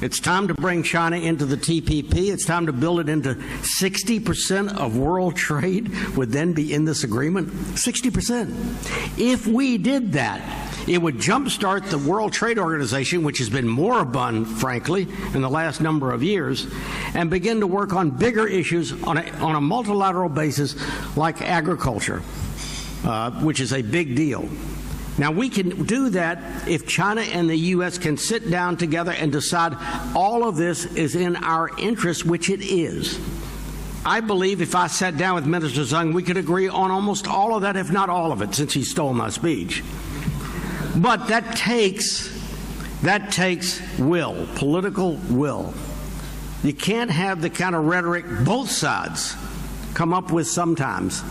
It's time to bring China into the TPP. It's time to build it into 60% of world trade would then be in this agreement. 60%. If we did that, it would jumpstart the World Trade Organization, which has been moribund, frankly, in the last number of years, and begin to work on bigger issues on a multilateral basis like agriculture, which is a big deal. Now, we can do that if China and the U.S. can sit down together and decide all of this is in our interest, which it is. I believe if I sat down with Minister Zhang, we could agree on almost all of that, if not all of it, since he stole my speech. But that takes will, political will. You can't have the kind of rhetoric both sides come up with sometimes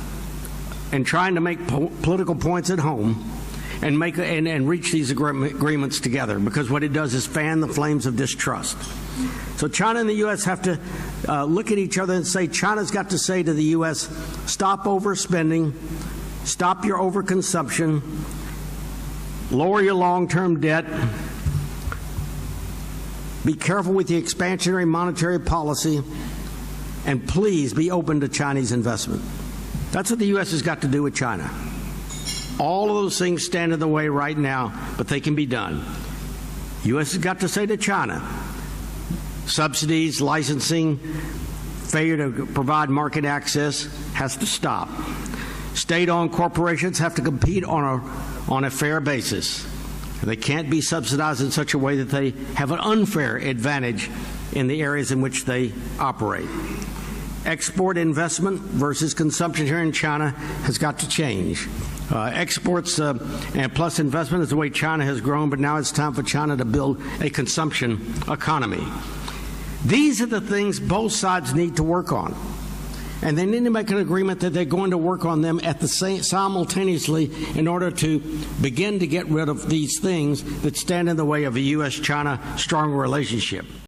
and trying to make political points at home and reach these agreements together, because what it does is fan the flames of distrust. So China and the U.S. have to look at each other and say, China's got to say to the U.S., stop overspending, stop your overconsumption, lower your long-term debt, be careful with the expansionary monetary policy, and please be open to Chinese investment. That's what the U.S. has got to do with China. All of those things stand in the way right now, but they can be done. The U.S. has got to say to China, subsidies, licensing, failure to provide market access has to stop. State-owned corporations have to compete on a fair basis. They can't be subsidized in such a way that they have an unfair advantage in the areas in which they operate. Export investment versus consumption here in China has got to change. Exports and plus investment is the way China has grown, but now it's time for China to build a consumption economy. These are the things both sides need to work on. And they need to make an agreement that they're going to work on them at the simultaneously in order to begin to get rid of these things that stand in the way of a U.S.-China strong relationship.